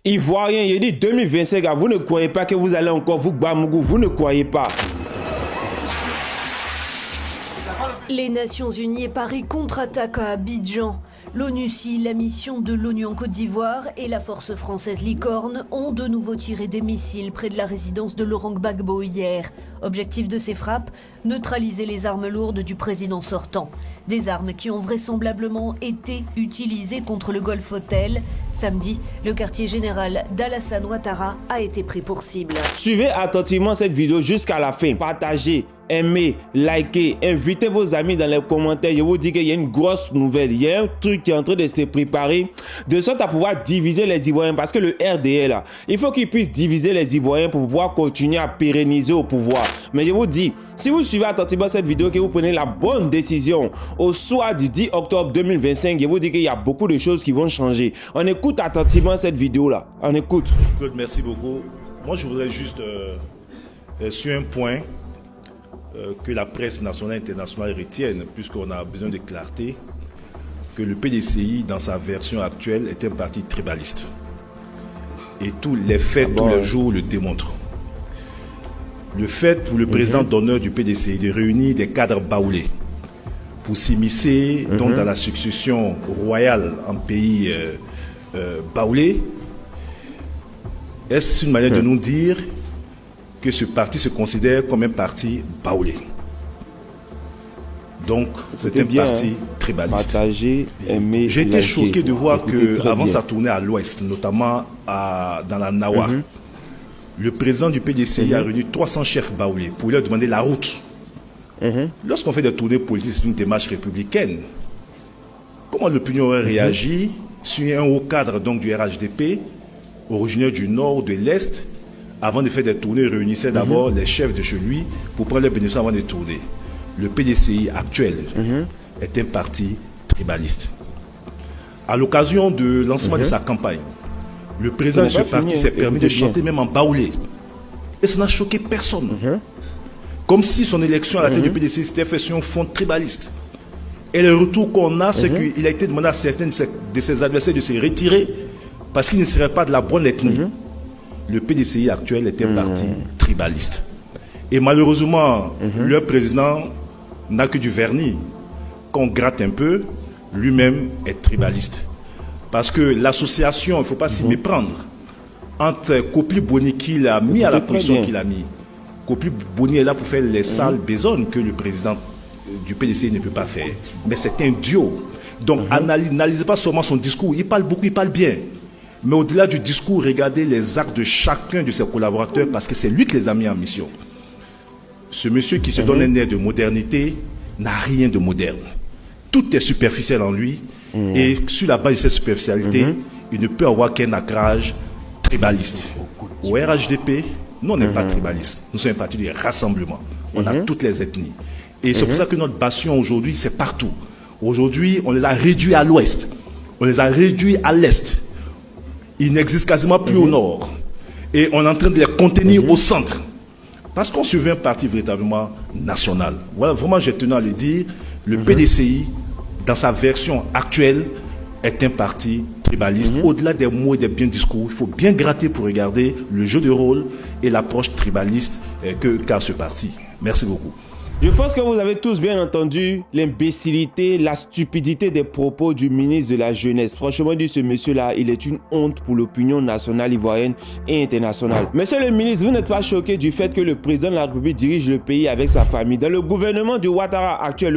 Ivoirien, il dit 2025, vous ne croyez pas que vous allez encore vous Bamugou, vous ne croyez pas. Les Nations Unies et Paris contre-attaquent à Abidjan. L'ONUCI, la mission de l'ONU en Côte d'Ivoire et la force française Licorne ont de nouveau tiré des missiles près de la résidence de Laurent Gbagbo hier. Objectif de ces frappes, neutraliser les armes lourdes du président sortant. Des armes qui ont vraisemblablement été utilisées contre le Golf Hotel. Samedi, le quartier général d'Alassane Ouattara a été pris pour cible. Suivez attentivement cette vidéo jusqu'à la fin. Partagez, aimez, likez, invitez vos amis dans les commentaires. Je vous dis qu'il y a une grosse nouvelle. Il y a un truc qui est en train de se préparer de sorte à pouvoir diviser les Ivoiriens. Parce que le RDL, là, il faut qu'il puisse diviser les Ivoiriens pour pouvoir continuer à pérenniser au pouvoir. Mais je vous dis, si vous suivez attentivement cette vidéo, que vous prenez la bonne décision au soir du 10 octobre 2025, je vous dis qu'il y a beaucoup de choses qui vont changer. On écoute attentivement cette vidéo-là. On écoute. Claude, merci beaucoup. Moi, je voudrais juste, sur un point, que la presse nationale et internationale retienne, puisqu'on a besoin de clarté, que le PDCI, dans sa version actuelle, est un parti tribaliste. Et tous les faits, tous les jours, le démontrent. Le fait pour le président d'honneur du PDCI de réunir des cadres baoulés pour s'immiscer donc dans la succession royale en pays baoulé, est-ce une manière de nous dire que ce parti se considère comme un parti baoulé? Donc, c'est un parti tribaliste. J'ai été choqué de voir qu'avant sa tournée à l'ouest, notamment dans la Nawa, le président du PDCI a réuni 300 chefs baoulés pour leur demander la route. Lorsqu'on fait des tournées politiques, c'est une démarche républicaine. Comment l'opinion aurait réagi sur un haut cadre donc, du RHDP, originaire du nord ou de l'est, avant de faire des tournées, réunissait d'abord les chefs de chez lui pour prendre les bénéfices avant de tourner. Le PDCI actuel est un parti tribaliste. À l'occasion de lancement de sa campagne, le président de ce parti s'est permis de chanter même en baoulé. Et ça n'a choqué personne. Comme si son élection à la tête du PDCI s'était fait sur un fond tribaliste. Et le retour qu'on a, c'est qu'il a été demandé à certains de ses adversaires de se retirer parce qu'ils ne seraient pas de la bonne ethnie. Le PDCI actuel est un parti tribaliste. Et malheureusement, leur président n'a que du vernis. Quand on gratte un peu, lui-même est tribaliste. Parce que l'association, il ne faut pas s'y méprendre, entre Kopli Boni qu'il a mis à la position qu'il a mis. Kopli Boni est là pour faire les sales besognes que le président du PDCI ne peut pas faire. Mais c'est un duo. Donc n'analysez pas seulement son discours. Il parle beaucoup, il parle bien. Mais au-delà du discours, regardez les actes de chacun de ses collaborateurs parce que c'est lui qui les a mis en mission. Ce monsieur qui se donne un air de modernité n'a rien de moderne. Tout est superficiel en lui et sur la base de cette superficialité, il ne peut avoir qu'un ancrage tribaliste. Au RHDP, nous on n'est pas tribaliste. Nous sommes un parti de rassemblement. On a toutes les ethnies. Et c'est pour ça que notre bastion aujourd'hui, c'est partout. Aujourd'hui, on les a réduits à l'ouest. On les a réduits à l'est. Ils n'existent quasiment plus au nord. Et on est en train de les contenir au centre. Parce qu'on surveille un parti véritablement national. Voilà, vraiment, j'ai tenu à le dire. Le PDCI, dans sa version actuelle, est un parti tribaliste. Au-delà des mots et des biens discours, il faut bien gratter pour regarder le jeu de rôle et l'approche tribaliste qu'a ce parti. Merci beaucoup. Je pense que vous avez tous bien entendu l'imbécilité, la stupidité des propos du ministre de la Jeunesse. Franchement, dit ce monsieur-là, il est une honte pour l'opinion nationale ivoirienne et internationale. Monsieur le ministre, vous n'êtes pas choqué du fait que le président de la République dirige le pays avec sa famille. Dans le gouvernement du Ouattara actuel,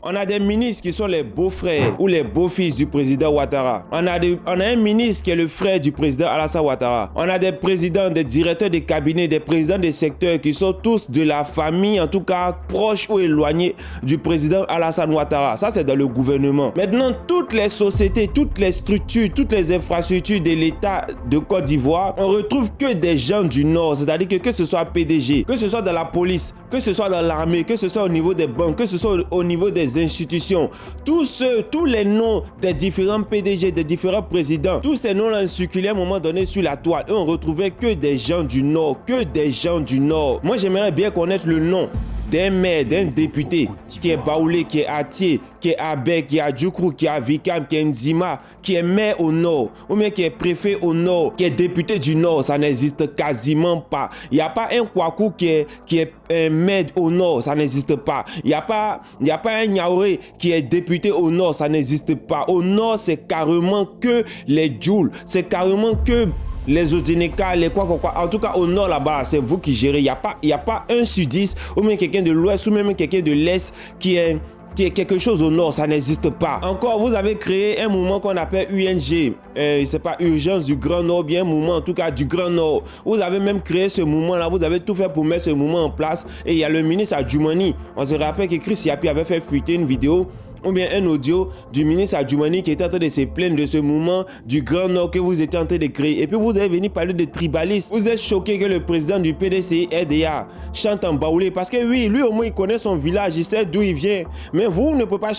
on a des ministres qui sont les beaux-frères ou les beaux-fils du président Ouattara. On a un ministre qui est le frère du président Alassane Ouattara. On a des présidents, des directeurs de cabinet, des présidents des secteurs qui sont tous de la famille, en tout cas, proche ou éloigné du président Alassane Ouattara. Ça, c'est dans le gouvernement. Maintenant, toutes les sociétés, toutes les structures, toutes les infrastructures de l'État de Côte d'Ivoire, on retrouve que des gens du Nord. C'est-à-dire que ce soit PDG, que ce soit dans la police, que ce soit dans l'armée, que ce soit au niveau des banques, que ce soit au niveau des institutions. Tous les noms des différents PDG, des différents présidents, tous ces noms-là circulaient à un moment donné sur la toile. Et on retrouvait que des gens du Nord, que des gens du Nord. Moi, j'aimerais bien connaître le nom d'un maire, d'un député qui est Baoulé, qui est Atié, qui est Abek, qui est Adjoukrou, qui est Avikam, qui est Nzima, qui est maire au nord, ou bien qui est préfet au nord, qui est député du nord, ça n'existe quasiment pas. Il n'y a pas un Kwaku qui est un maire au nord, ça n'existe pas. Il n'y a pas un Niaouré qui est député au nord, ça n'existe pas. Au nord, c'est carrément que les Djoul, c'est carrément que les Odineka, les quoi. En tout cas, au nord là-bas, c'est vous qui gérez. Il n'y a pas un sud-10, ou même quelqu'un de l'ouest, ou même quelqu'un de l'est qui est quelque chose au nord, ça n'existe pas. Encore, vous avez créé un mouvement qu'on appelle UNG, c'est pas Urgence du Grand Nord, bien un mouvement en tout cas du Grand Nord. Vous avez même créé ce mouvement-là, vous avez tout fait pour mettre ce mouvement en place. Et il y a le ministre Adjoumani. On se rappelle que Chris Yapi avait fait fuiter une vidéo ou bien un audio du ministre Adjoumani qui était en train de se plaindre de ce mouvement du Grand Nord que vous étiez en train de créer. Et puis vous avez venu parler de tribalisme. Vous êtes choqué que le président du PDCI RDA chante en baoulé parce que oui, lui au moins il connaît son village, il sait d'où il vient. Mais vous ne pouvez pas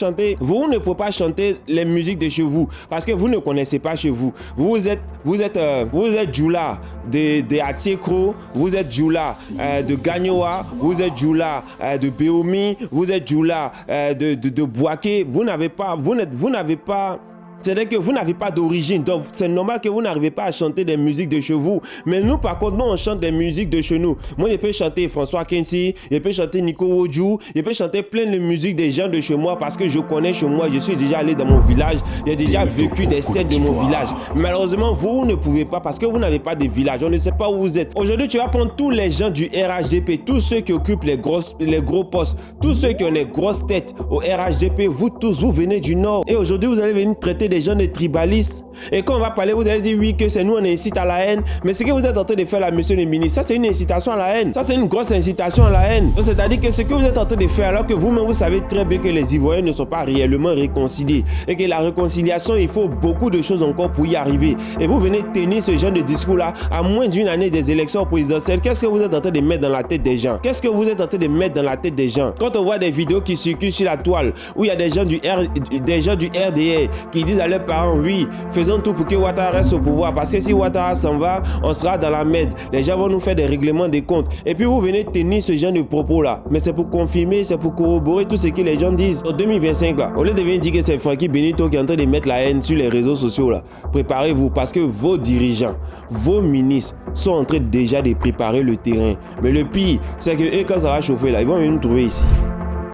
chanter les musiques de chez vous parce que vous ne connaissez pas chez vous. Vous êtes Djoula de Atiekro, vous êtes Djoula de Gagnoa, vous êtes Djoula de Beomi, vous êtes Djoula de Boaké. Vous n'avez pas, c'est-à-dire que vous n'avez pas d'origine, donc c'est normal que vous n'arrivez pas à chanter des musiques de chez vous. Mais nous, par contre, nous, on chante des musiques de chez nous. Moi, je peux chanter François Kensi, je peux chanter Nico Wodjou, je peux chanter plein de musiques des gens de chez moi parce que je connais chez moi, je suis déjà allé dans mon village, j'ai déjà vécu des scènes de mon village. Malheureusement, vous ne pouvez pas parce que vous n'avez pas de village, on ne sait pas où vous êtes. Aujourd'hui, tu vas prendre tous les gens du RHDP, tous ceux qui occupent les gros postes, tous ceux qui ont les grosses têtes au RHDP, vous tous, vous venez du Nord. Et aujourd'hui, vous allez venir traiter des gens de tribalistes. Et quand on va parler, vous allez dire oui, que c'est nous, on incite à la haine. Mais ce que vous êtes en train de faire là, monsieur le ministre, ça c'est une incitation à la haine. Ça c'est une grosse incitation à la haine. Donc c'est-à-dire que ce que vous êtes en train de faire, alors que vous-même vous savez très bien que les Ivoiriens ne sont pas réellement réconciliés. Et que la réconciliation, il faut beaucoup de choses encore pour y arriver. Et vous venez tenir ce genre de discours-là à moins d'une année des élections présidentielles. Qu'est-ce que vous êtes en train de mettre dans la tête des gens? Qu'est-ce que vous êtes en train de mettre dans la tête des gens? Quand on voit des vidéos qui circulent sur la toile, où il y a des gens du RDR qui disent à leurs parents, oui, faisons tout pour que Ouattara reste au pouvoir, parce que si Ouattara s'en va, on sera dans la merde. Les gens vont nous faire des règlements des comptes. Et puis vous venez tenir ce genre de propos-là. Mais c'est pour confirmer, c'est pour corroborer tout ce que les gens disent. En 2025, là, au lieu de venir dire que c'est Francky Benito qui est en train de mettre la haine sur les réseaux sociaux, là, préparez-vous, parce que vos dirigeants, vos ministres sont en train déjà de préparer le terrain. Mais le pire, c'est que eux, quand ça va chauffer, là, ils vont venir nous trouver ici.